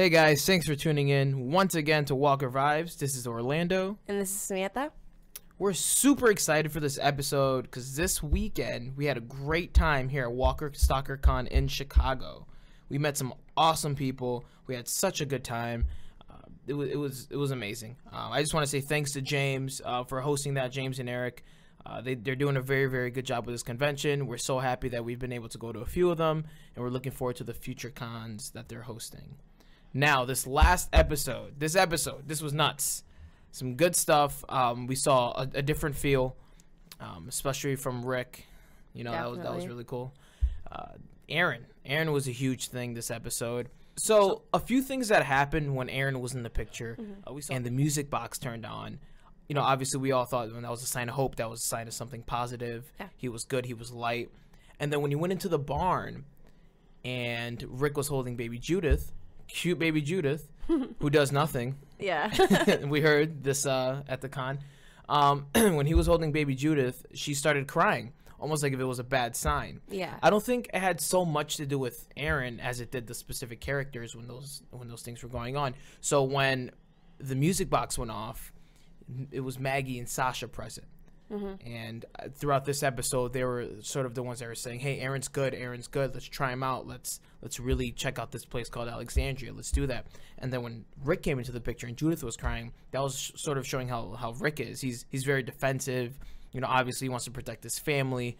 Hey guys, thanks for tuning in once again to WalkerVibes. This is Orlando. And this is Samantha. We're super excited for this episode because this weekend we had a great time here at WalkerStalkerCon in Chicago. We met some awesome people. We had such a good time. It was amazing. I just want to say thanks to James for hosting that, James and Eric. They're doing a very, very good job with this convention. We're so happy that we've been able to go to a few of them, and we're looking forward to the future cons that they're hosting. Now, this episode was nuts. Some good stuff. We saw a different feel, especially from Rick. You know, that was really cool. Aaron was a huge thing this episode. So a few things that happened when Aaron was in the picture, and the music box turned on. You know, obviously we all thought when that was a sign of hope, that was a sign of something positive. Yeah. He was good. He was light. And then when he went into the barn, and Rick was holding baby Judith. Cute baby Judith, who does nothing. Yeah. We heard this at the con. When he was holding baby Judith, she started crying, almost like if it was a bad sign. Yeah. I don't think it had so much to do with Aaron as it did the specific characters when those things were going on. So when the music box went off, it was Maggie and Sasha present. Mm-hmm. And throughout this episode, they were sort of the ones that were saying, "Hey, Aaron's good. Let's try him out. Let's really check out this place called Alexandria. Let's do that." And then when Rick came into the picture and Judith was crying, that was sort of showing how Rick is. He's very defensive. You know, obviously he wants to protect his family.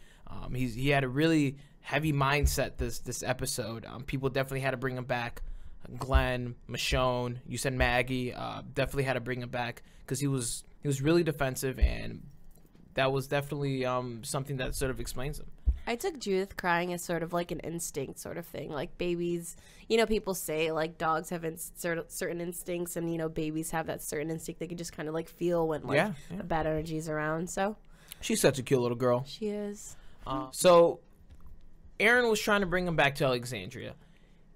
He had a really heavy mindset this episode. People definitely had to bring him back. Glenn, Michonne, you said Maggie, definitely had to bring him back because he was really defensive, and that was definitely something that sort of explains him. I took Judith crying as sort of like an instinct sort of thing. Like babies, you know, people say like dogs have certain instincts, and, you know, babies have that certain instinct. They can just kind of like feel when like a bad energy is around. So she's such a cute little girl. She is. So Aaron was trying to bring him back to Alexandria.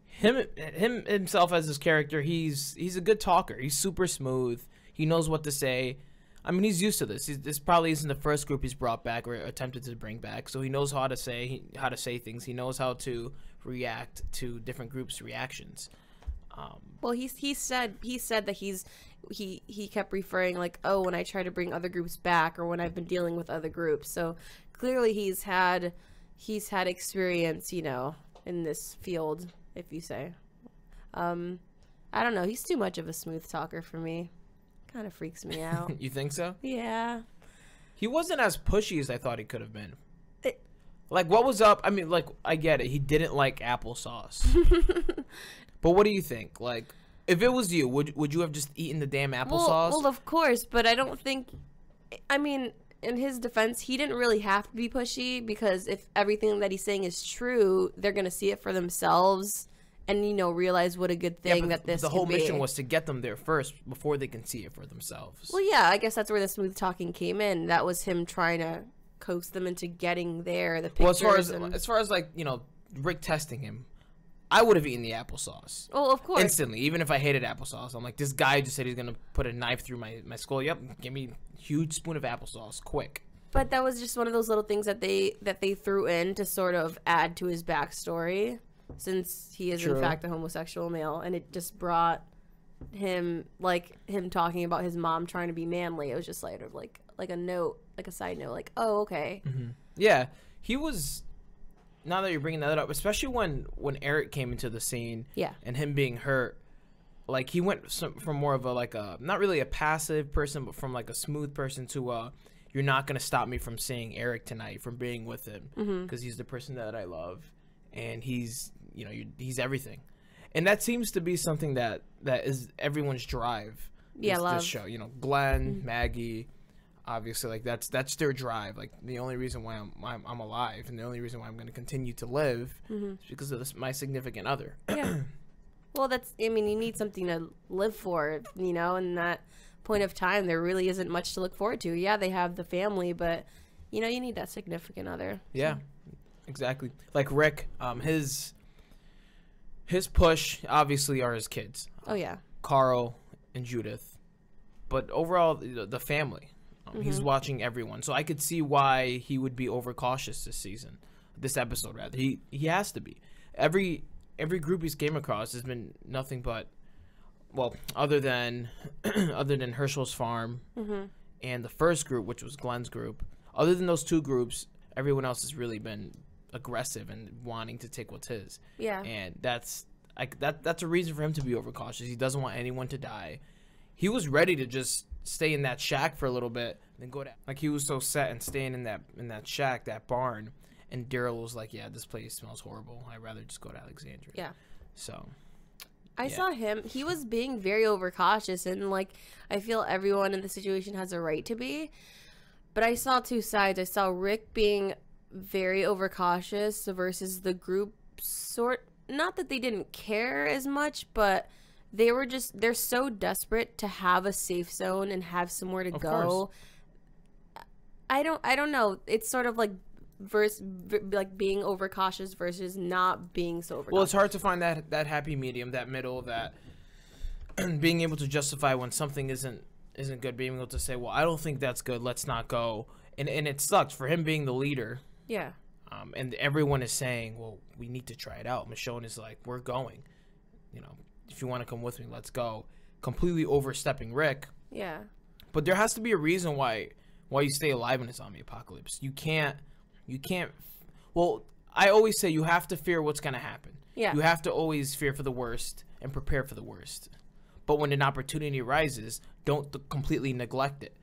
Him himself as his character, he's a good talker. He's super smooth. He knows what to say. I mean, he's used to this. This probably isn't the first group he's brought back or attempted to bring back, so he knows how to say things. He knows how to react to different groups' reactions. Well, he said that he kept referring like, oh, when I try to bring other groups back, or when I've been dealing with other groups. So clearly he's had experience, you know, in this field, if you say. I don't know. He's too much of a smooth talker for me. Kind of freaks me out. You think so? Yeah. He wasn't as pushy as I thought he could have been. Like, what was up? I mean, like, I get it. He didn't like applesauce. But what do you think? Like, if it was you, would you have just eaten the damn applesauce? Well, of course, but I don't think... I mean, in his defense, he didn't really have to be pushy, because if everything that he's saying is true, they're going to see it for themselves and, you know, realize what a good thing that this the whole mission was to get them there first before they can see it for themselves. Well, yeah, I guess that's where the smooth talking came in. That was him trying to coax them into getting there. The pictures. Well, as far as like, you know, Rick testing him, I would have eaten the applesauce. Oh, of course. Instantly, even if I hated applesauce. I'm like, this guy just said he's gonna put a knife through my skull. Yep, give me a huge spoon of applesauce, quick. But that was just one of those little things that they threw in to sort of add to his backstory, since he is in fact a homosexual male, and it just brought him talking about his mom trying to be manly. It was just like a note, like a side note, like, oh, okay. Mm-hmm. Yeah, he was. Now that you're bringing that up, especially when Eric came into the scene, and him being hurt, like he went from more of a not really a passive person, but from like a smooth person to you're not gonna stop me from seeing Eric tonight, from being with him, because he's the person that I love, and he's, you know, he's everything, and that seems to be something that is everyone's drive. This show, you know, Glenn, Maggie, obviously, like that's their drive. Like the only reason why I'm alive, and the only reason why I'm going to continue to live is because of my significant other. Yeah. Well, I mean, you need something to live for, you know, and that point of time, there really isn't much to look forward to. Yeah, they have the family, but, you know, you need that significant other. Yeah, exactly. Like Rick, his push obviously are his kids. Oh yeah, Carl and Judith, but overall the family. He's watching everyone, so I could see why he would be overcautious this episode rather. He has to be. Every group he's came across has been nothing but well, other than other than Herschel's farm and the first group, which was Glenn's group, other than those two groups, everyone else has really been aggressive and wanting to take what's his. Yeah. And that's a reason for him to be overcautious. He doesn't want anyone to die. He was ready to just stay in that shack for a little bit, then go to, like, he was so set and staying in that shack, that barn, and Daryl was like, yeah, this place smells horrible. I'd rather just go to Alexandria. Yeah. So I saw him. He was being very overcautious, and like I feel everyone in the situation has a right to be. But I saw two sides. I saw Rick being very overcautious versus the group not that they didn't care as much, but they're so desperate to have a safe zone and have somewhere to go. Course. I don't know. It's sort of like like being overcautious versus not being so overcautious. Well, it's hard to find that happy medium, that middle, that being able to justify when something isn't good, being able to say, well, I don't think that's good, let's not go. And it sucks for him being the leader. Yeah. And everyone is saying, well, we need to try it out. Michonne is like, we're going. You know, if you want to come with me, let's go. Completely overstepping Rick. Yeah. But there has to be a reason why you stay alive in a zombie apocalypse. You can't. Well, I always say you have to fear what's going to happen. Yeah. You have to always fear for the worst and prepare for the worst. But when an opportunity arises, don't completely neglect it.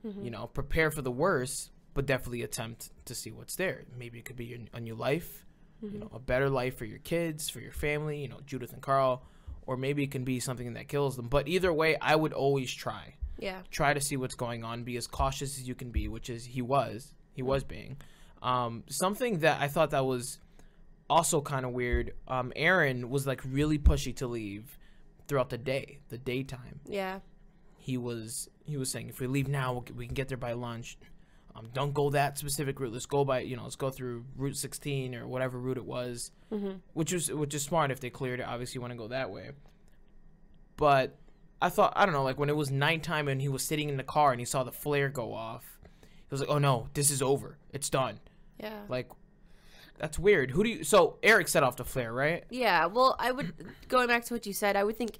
You know, prepare for the worst, but definitely attempt to see what's there. Maybe it could be a new life, you know, a better life for your kids, for your family, you know, Judith and Carl, or maybe it can be something that kills them. But either way, I would always try. Yeah. Try to see what's going on. Be as cautious as you can be, which is he was being. Something that I thought that was also kind of weird. Aaron was like really pushy to leave throughout the daytime. Yeah. He was saying, if we leave now, we can get there by lunch. Don't go that specific route. Let's go let's go through Route 16 or whatever route it was, which is smart if they cleared it. Obviously, you want to go that way. But I don't know, like when it was nighttime and he was sitting in the car and he saw the flare go off, he was like, oh no, this is over. It's done. Yeah. Like, that's weird. So Eric set off the flare, right? Yeah. Well, going back to what you said, I would think,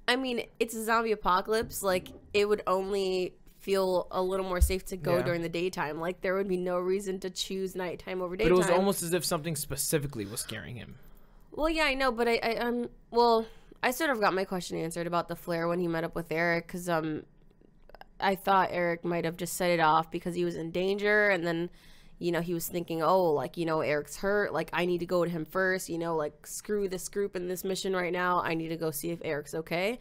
I mean, it's a zombie apocalypse. Like, it would only feel a little more safe to go during the daytime. Like, there would be no reason to choose nighttime over daytime. But it was almost as if something specifically was scaring him. Well, yeah, I know, but I sort of got my question answered about the flare when he met up with Eric, because I thought Eric might have just set it off because he was in danger, and then, you know, he was thinking, oh, like, you know, Eric's hurt, like, I need to go to him first, you know, like, screw this group and this mission right now, I need to go see if Eric's okay.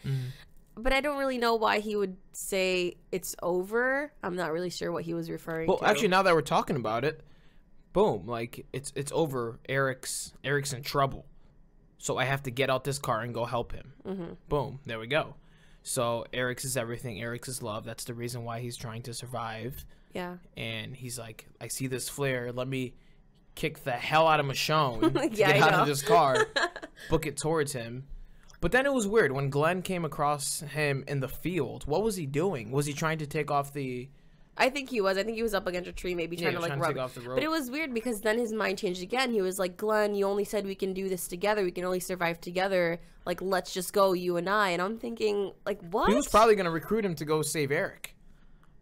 But I don't really know why he would say it's over. I'm not really sure what he was referring to. Well, actually, now that we're talking about it, boom, like, it's over. Eric's in trouble. So I have to get out this car and go help him. Boom, there we go. So Eric's is everything. Eric's is love. That's the reason why he's trying to survive. Yeah. And he's like, I see this flare. Let me kick the hell out of Michonne to Yeah, get out of this car, book it towards him. But then it was weird. When Glenn came across him in the field, what was he doing? Was he trying to take off the... I think he was up against a tree, maybe trying to like rub. Take off the rope. But it was weird because then his mind changed again. He was like, Glenn, you only said we can do this together. We can only survive together. Like, let's just go, you and I. And I'm thinking, like, what? He was probably going to recruit him to go save Eric.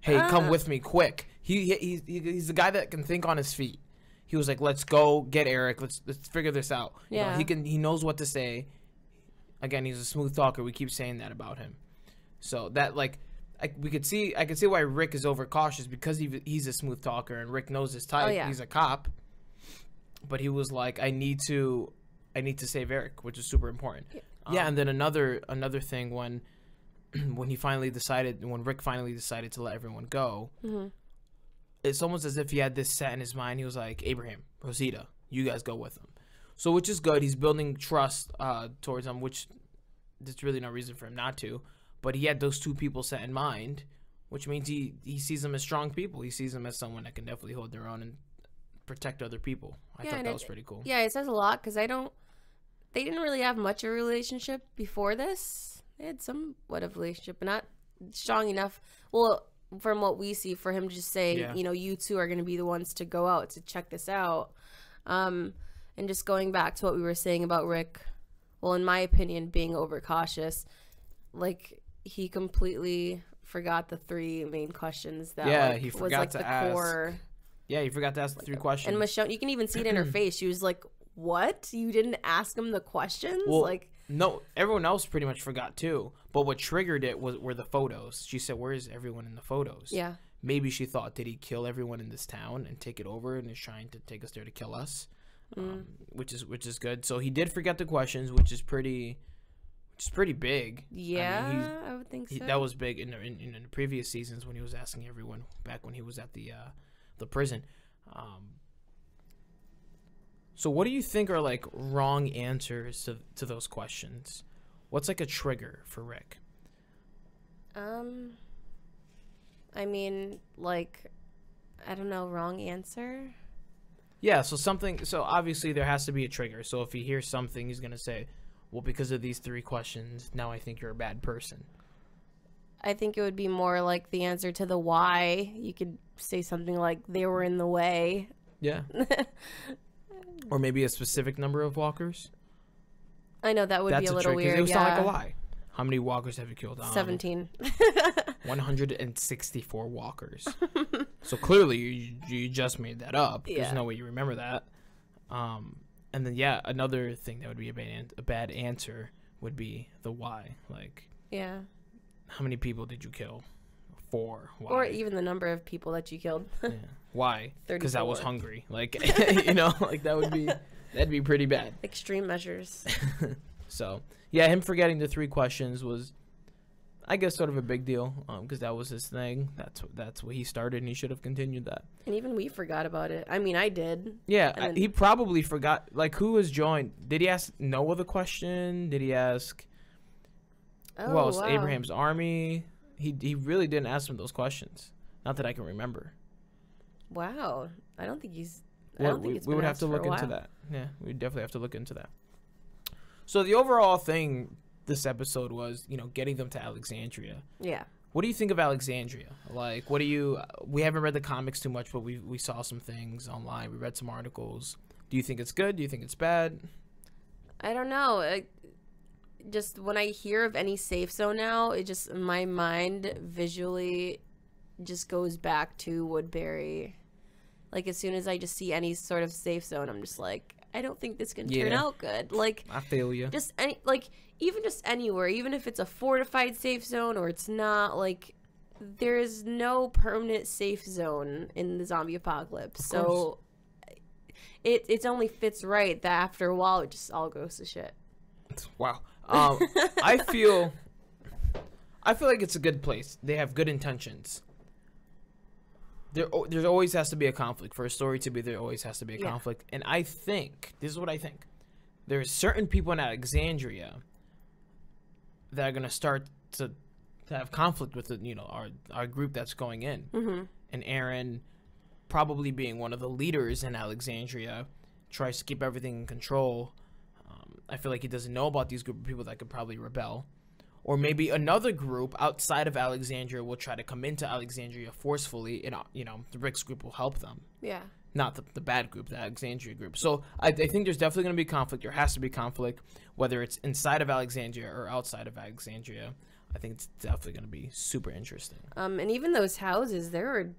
Hey, come with me, quick. He's the guy that can think on his feet. He was like, let's go get Eric. Let's figure this out. Yeah. You know, he knows what to say. Again, he's a smooth talker. We keep saying that about him. So that, like, I could see why Rick is overcautious, because he's a smooth talker and Rick knows his type. Oh, yeah. He's a cop. But he was like, I need to save Eric, which is super important. Yeah, and then another thing when Rick finally decided to let everyone go, it's almost as if he had this set in his mind. He was like, Abraham, Rosita, you guys go with him. So, which is good. He's building trust towards them, which there's really no reason for him not to. But he had those two people set in mind, which means he sees them as strong people. He sees them as someone that can definitely hold their own and protect other people. I thought that was pretty cool. Yeah, it says a lot, because they didn't really have much of a relationship before this. They had somewhat of a relationship, but not strong enough. Well, from what we see, for him to just say, you know, you two are going to be the ones to go out to check this out. And just going back to what we were saying about Rick, well, in my opinion, being overcautious, like he completely forgot the 3 main questions that he was forgot like to the ask. core. Yeah, he forgot to ask the 3 questions. And Michonne, you can even see it in her face. She was like, "What? You didn't ask him the questions?" Well, like, no, everyone else pretty much forgot too. But what triggered it were the photos. She said, "Where is everyone in the photos?" yeah. Maybe she thought, did he kill everyone in this town and take it over and is trying to take us there to kill us? Which is good. So he did forget the questions, which is pretty big. Yeah, I mean, I would think so. that was big in the previous seasons when he was asking everyone back when he was at the prison. So what do you think are like wrong answers to those questions? What's like a trigger for Rick? I mean, like, I don't know, wrong answer. Yeah, so obviously there has to be a trigger. So if he hears something, he's going to say, well, because of these 3 questions, now I think you're a bad person. I think it would be more like the answer to the why. You could say something like, they were in the way. Yeah. Or maybe a specific number of walkers. I know that would be a little weird. It would sound like a lie. How many walkers have you killed? 17. 164 walkers. So clearly you just made that up. Yeah. There's no way you remember that. And then another thing that would be a bad answer would be the why. Like, yeah. how many people did you kill? 4. Why? Or even the number of people that you killed. Yeah. Why? Because I was 34. hungry. Like, like that'd be pretty bad. Extreme measures. So, yeah, him forgetting the 3 questions was, I guess, sort of a big deal, because that was his thing. That's what he started, and he should have continued that. And even we forgot about it. I mean, I did. Yeah, he probably forgot. Like, who was joined? Did he ask Noah the question? Did he ask who else? Wow. Abraham's army? He really didn't ask him those questions. Not that I can remember. Wow. I don't think it's we would have to look into that. Yeah, we definitely have to look into that. So the overall thing this episode was, getting them to Alexandria. Yeah. What do you think of Alexandria? Like, we haven't read the comics too much, but we saw some things online. We read some articles. Do you think it's good? Do you think it's bad? I don't know. Just when I hear of any safe zone now, my mind visually just goes back to Woodbury. Like, as soon as I just see any sort of safe zone, I'm just like, I don't think this can turn out good. Like, I feel you. Just even just anywhere, even if it's a fortified safe zone or it's not, like, there is no permanent safe zone in the zombie apocalypse. So it only fits right that after a while it just all goes to shit. Wow. I feel like it's a good place. They have good intentions. There always has to be a conflict. For a story to be there, always has to be a conflict. And I think, this is what I think. There's certain people in Alexandria that are going to start to have conflict with our group that's going in. Mm-hmm. And Aaron, probably being one of the leaders in Alexandria, tries to keep everything in control. I feel like he doesn't know about these group of people that could probably rebel. Or maybe another group outside of Alexandria will try to come into Alexandria forcefully, and the Rick's group will help them. Yeah. Not the bad group, the Alexandria group. So I think there's definitely going to be conflict. There has to be conflict, whether it's inside of Alexandria or outside of Alexandria. I think it's definitely going to be super interesting. And even those houses, they were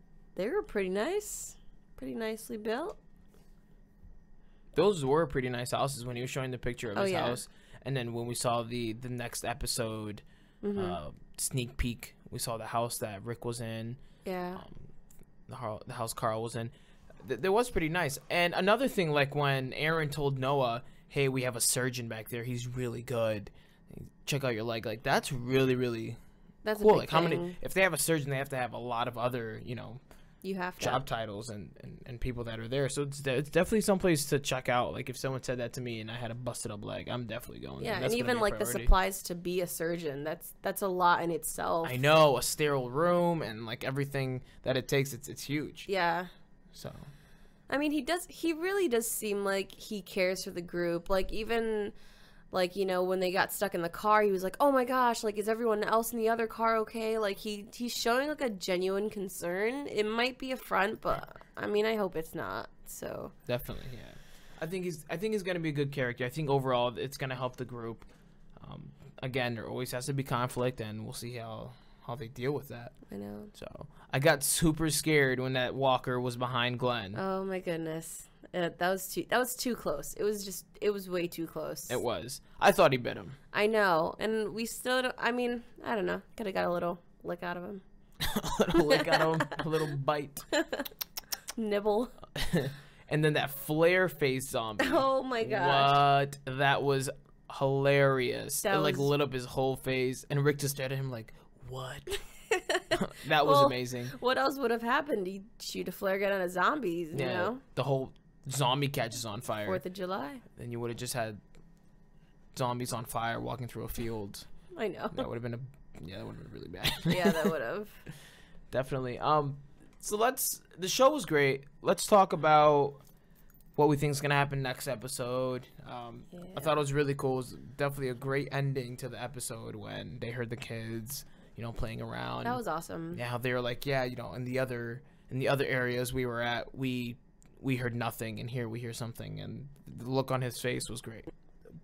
pretty nice, pretty nicely built. Those were pretty nice houses when he was showing the picture of his yeah. house. And then when we saw the next episode sneak peek, we saw the house that Rick was in. Yeah. The house Carl was in. That was pretty nice. And another thing, like when Aaron told Noah, hey, we have a surgeon back there. He's really good. Check out your leg. Like, that's really, really that's cool. A big Like, how thing. many, if they have a surgeon, they have to have a lot of other, you have to. job titles and people that are there. So it's definitely someplace to check out. Like, if someone said that to me and I had a busted up leg, I'm definitely going there. Yeah, That's and gonna even be a like the priority. supplies to be a surgeon, that's a lot in itself. I know, a sterile room and like everything that it takes, it's huge. Yeah. So I mean, he really does seem like he cares for the group. Like, even like, when they got stuck in the car, he was like, oh my gosh, like, is everyone else in the other car okay? Like, he's showing like a genuine concern. It might be a front, but I mean, I hope it's not. So definitely, yeah. I think he's gonna be a good character. I think overall it's gonna help the group. again, there always has to be conflict, and we'll see how they deal with that. I know. So I got super scared when that Walker was behind Glenn. Oh my goodness. That was too close. It was way too close. It was. I thought he bit him. I know. And we still don't, I mean, I don't know. Could have got a little lick out of him. A little lick out of him. A little bite. Nibble. And then that flare face zombie. Oh my gosh. What? That was hilarious. That It like was- lit up his whole face, and Rick just stared at him like, what? That was amazing. What else would have happened? He'd shoot a flare gun at a zombie, you know? The whole zombie catches on fire. 4th of July. Then you would have just had zombies on fire walking through a field. I know. That would have been that would have been really bad. Yeah, that would have. Definitely. So the show was great. Let's talk about what we think is gonna happen next episode. I thought it was really cool. It was definitely a great ending to the episode when they heard the kids, playing around. That was awesome. Yeah, how they were like, yeah, in the other areas we were at, we heard nothing, and here we hear something, and the look on his face was great.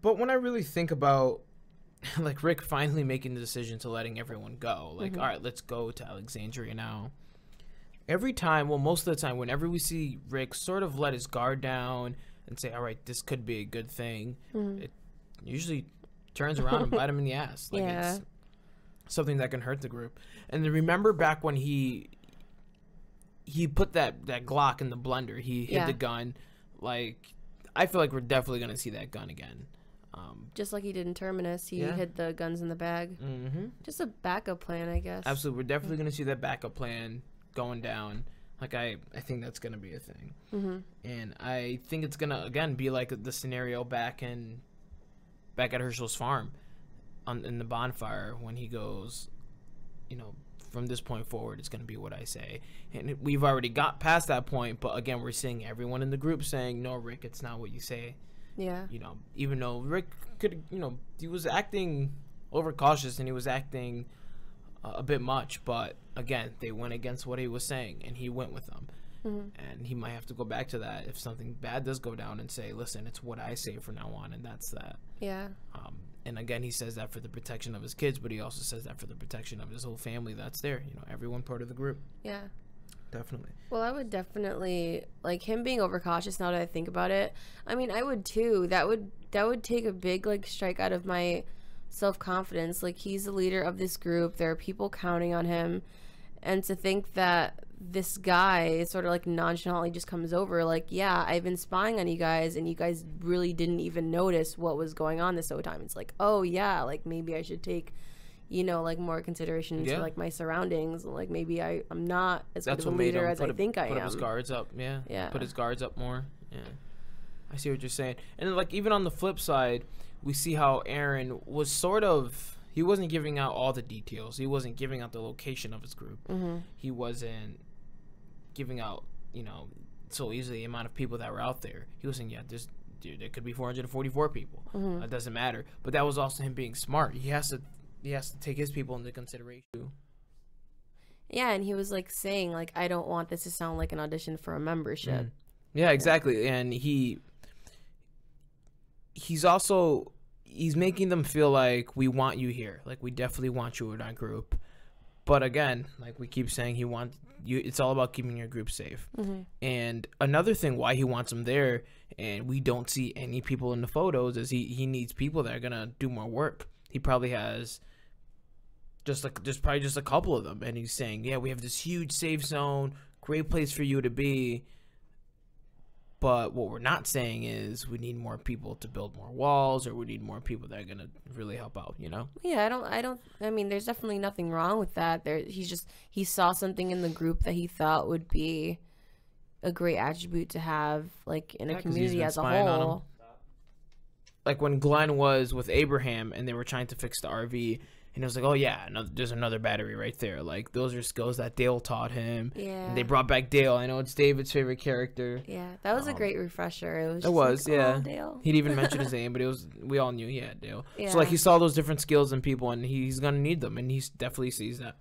But when I really think about like Rick finally making the decision to letting everyone go, like, all right, let's go to Alexandria now. Every time, well, most of the time, whenever we see Rick sort of let his guard down and say, all right, this could be a good thing, it usually turns around and bite him in the ass. Like, it's something that can hurt the group. And then remember back when he put that Glock in the blender, he hid the gun. Like, I feel like we're definitely going to see that gun again. Just like he did in Terminus, he hid the guns in the bag. Just a backup plan, I guess. Absolutely. We're definitely going to see that backup plan going down. Like, I think that's going to be a thing. And I think it's going to, again, be like the scenario back at Herschel's farm in the bonfire when he goes, from this point forward, it's going to be what I say. And we've already got past that point, but again, we're seeing everyone in the group saying, no, Rick, it's not what you say. Yeah. Even though Rick could, he was acting overcautious and he was acting a bit much, but again, they went against what he was saying and he went with them. And he might have to go back to that if something bad does go down and say, listen, it's what I say from now on, and that's that. Yeah. And again, he says that for the protection of his kids, but he also says that for the protection of his whole family that's there, everyone part of the group. Yeah. Definitely. Well, I would definitely, like, him being overcautious now that I think about it. I mean, I would too. That would take a big, like, strike out of my self-confidence. Like, he's the leader of this group. There are people counting on him. And to think that this guy sort of, like, nonchalantly just comes over, like, yeah, I've been spying on you guys, and you guys really didn't even notice what was going on this whole time. It's like, oh, yeah, like, maybe I should take, like, more consideration into, like, my surroundings. Like, maybe I'm not as good of a leader as I think I am. Put his guards up, yeah. Put his guards up more, yeah. I see what you're saying. And, like, even on the flip side, we see how Aaron was sort of... He wasn't giving out all the details. He wasn't giving out the location of his group. He wasn't giving out, so easily the amount of people that were out there. He was saying, there could be 444 people. It doesn't matter. But that was also him being smart. He has to take his people into consideration. Yeah, and he was, like, saying, like, I don't want this to sound like an audition for a membership. Yeah, exactly. And he's also... He's making them feel like we want you here. Like, we definitely want you in our group. But again, like we keep saying, it's all about keeping your group safe. And another thing why he wants them there, and we don't see any people in the photos, is he needs people that are going to do more work. He probably has just a couple of them. And he's saying, yeah, we have this huge safe zone, great place for you to be. But what we're not saying is we need more people to build more walls, or we need more people that are going to really help out, Yeah, I mean, there's definitely nothing wrong with that. He saw something in the group that he thought would be a great attribute to have, like, in a community as a whole. Like when Glenn was with Abraham and they were trying to fix the RV, and it was like, oh yeah, there's another battery right there. Like, those are skills that Dale taught him. Yeah. And they brought back Dale. I know it's David's favorite character. Yeah, that was a great refresher. It was, like, yeah. oh, Dale. He didn't even mention his name, but we all knew, yeah, Dale. Yeah. So like he saw those different skills in people, and he's gonna need them, and he definitely sees that,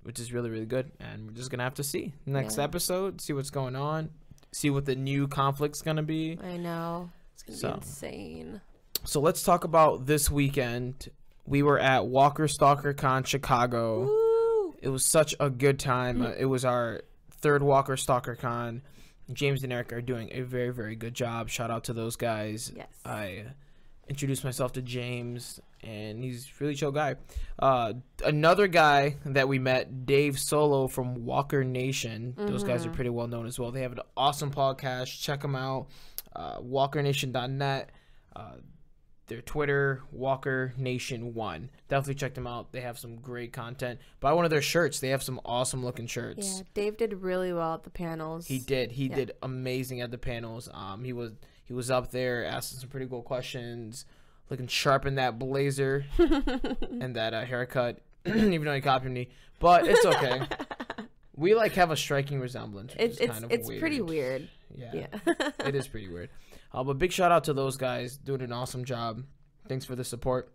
which is really, really good. And we're just gonna have to see next episode, see what's going on, see what the new conflict's gonna be. I know, it's gonna be insane. So let's talk about this weekend. we were at WalkerStalkerCon Chicago. Woo! It was such a good time. It was our third WalkerStalkerCon. James and Eric are doing a very, very good job. Shout out to those guys. Yes. I introduced myself to James, and he's a really chill guy. Another guy that we met, Dave Solo from Walker Nation. Those guys are pretty well known as well. They have an awesome podcast. Check them out. WalkerNation.net. Their Twitter, Walker Nation 1. Definitely check them out. They have some great content. Buy one of their shirts. They have some awesome looking shirts. Yeah, Dave did really well at the panels. He did. He did amazing at the panels. He was up there asking some pretty cool questions, looking sharp in that blazer and that haircut, even though he copied me. But it's okay. We have a striking resemblance. Which is kind of it's weird. pretty weird. Yeah. It is pretty weird. But big shout out to those guys doing an awesome job. Thanks for the support.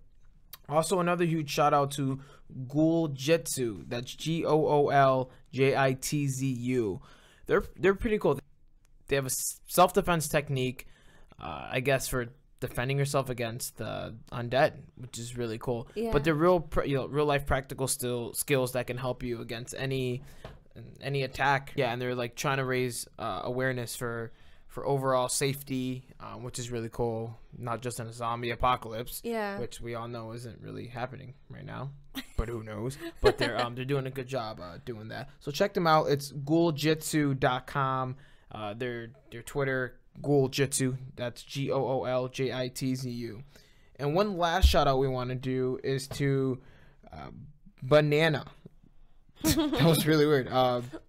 Also, another huge shout out to Ghoul Jitsu. That's GOOLJITZU. They're pretty cool. They have a self-defense technique, I guess, for defending yourself against the undead, which is really cool. Yeah. But they're real life practical skills that can help you against any attack. Yeah, and they're trying to raise awareness for overall safety, which is really cool. Not just in a zombie apocalypse, which we all know isn't really happening right now, but who knows? But they're doing a good job doing that. So check them out. It's ghouljitsu.com. Their Twitter, Ghouljitsu. That's GOOLJITZU. And one last shout out we want to do is to Banana. That was really weird.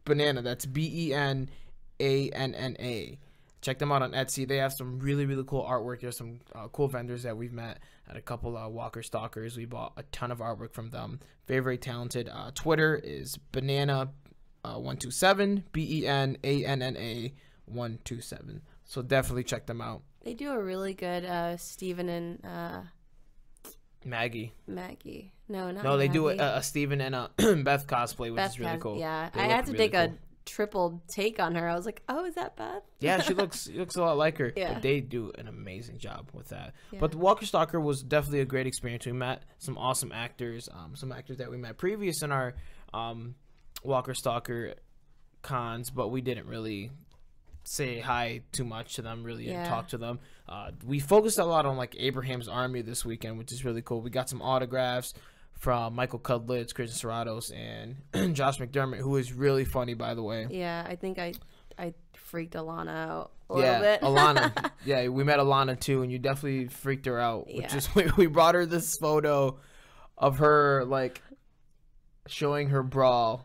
Banana. That's BENANNA. Check them out on Etsy. They have some really, really cool artwork. There's some cool vendors that we've met at a couple of Walker Stalkers. We bought a ton of artwork from them. Very, very talented. Twitter is banana127, BENANNA127. So definitely check them out. They do a really good Steven and Maggie. No, not No, they Maggie. do a Steven and a Beth cosplay, which is really cool. Yeah, They I look had to really take cool. a triple take on her. I was like, oh, is that Beth? Yeah, she looks a lot like her. Yeah. But they do an amazing job with that. Yeah. But the Walker Stalker was definitely a great experience. We met some awesome actors, some actors that we met previous in our Walker Stalker cons, but we didn't really say hi too much to them, really didn't talk to them. We focused a lot on Abraham's Army this weekend, which is really cool. We got some autographs from Michael Cudlitz, Christian Serratos, and Josh McDermott, who is really funny, by the way. Yeah, I think I freaked Alana out a little bit. Alana. Yeah, we met Alana too, and you definitely freaked her out. Which is we brought her this photo of her showing her bra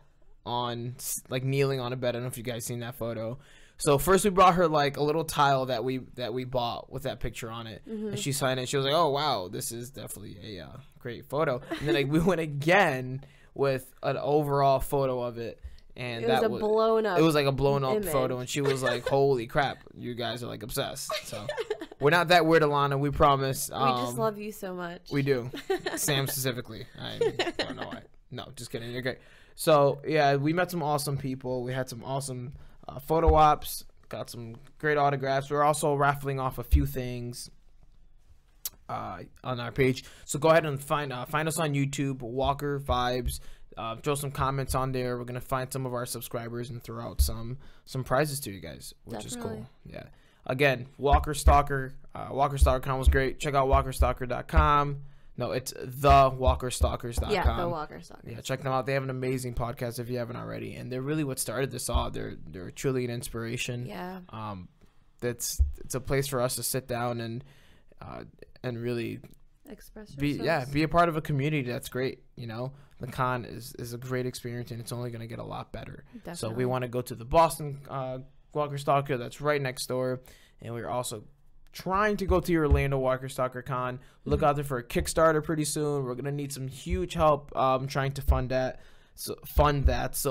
on kneeling on a bed. I don't know if you guys seen that photo. So first we brought her a little tile that we bought with that picture on it, and she signed it. She was like, "Oh wow, this is definitely a great photo." And then we went again with an overall photo of it, and it was a blown up. It was a blown up image. photo, and she was like, "Holy crap, you guys are obsessed." So we're not that weird, Alana. We promise. We just love you so much. We do. Sam specifically. I don't know why. No, just kidding. You're great. So yeah, we met some awesome people. We had some awesome photo ops, got some great autographs. We're also raffling off a few things on our page. So go ahead and find us on YouTube, Walker Vibes. Throw some comments on there. We're gonna find some of our subscribers and throw out some prizes to you guys, which is cool. Yeah. Again, Walker Stalker. WalkerStalkerCon was great. Check out WalkerStalker.com. No, it's thewalkerstalkers.com. Yeah, the Walker Stalkers. Yeah, check them out. They have an amazing podcast if you haven't already, and they're really what started this all. They're truly an inspiration. Yeah. It's a place for us to sit down and really Express be a part of a community that's great. The con is a great experience, and it's only going to get a lot better. Definitely. So we want to go to the Boston Walker Stalker that's right next door, and we're also trying to go to your Orlando WalkerStalkerCon. Look out there for a Kickstarter pretty soon. We're gonna need some huge help trying to fund that. So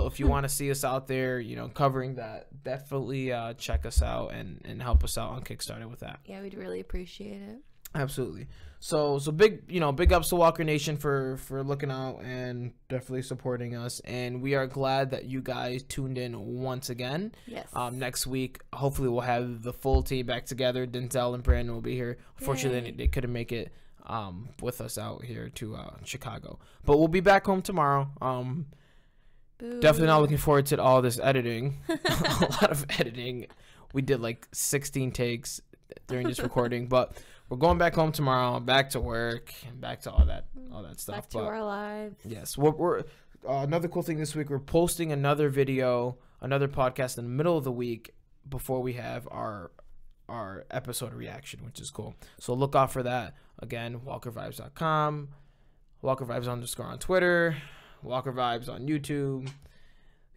if you want to see us out there, covering that, definitely check us out and help us out on Kickstarter with that. Yeah, we'd really appreciate it. Absolutely. So big ups to Walker Nation for looking out and definitely supporting us. And we are glad that you guys tuned in once again. Yes. Next week, hopefully we'll have the full team back together. Denzel and Brandon will be here. Unfortunately, they couldn't make it with us out here to Chicago. But we'll be back home tomorrow. Boo. Definitely not looking forward to all this editing. A lot of editing. We did like 16 takes during this recording, but we're going back home tomorrow, back to work, and back to all that stuff. Back to our lives. Yes, we're another cool thing this week. We're posting another video, another podcast in the middle of the week before we have our episode reaction, which is cool. So look out for that. Again, WalkerVibes.com, WalkerVibes_ on Twitter, WalkerVibes on YouTube.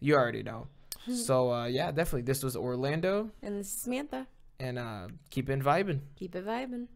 You already know. So yeah, definitely. This was Orlando. And this is Samantha. And keep it vibing. Keep it vibing.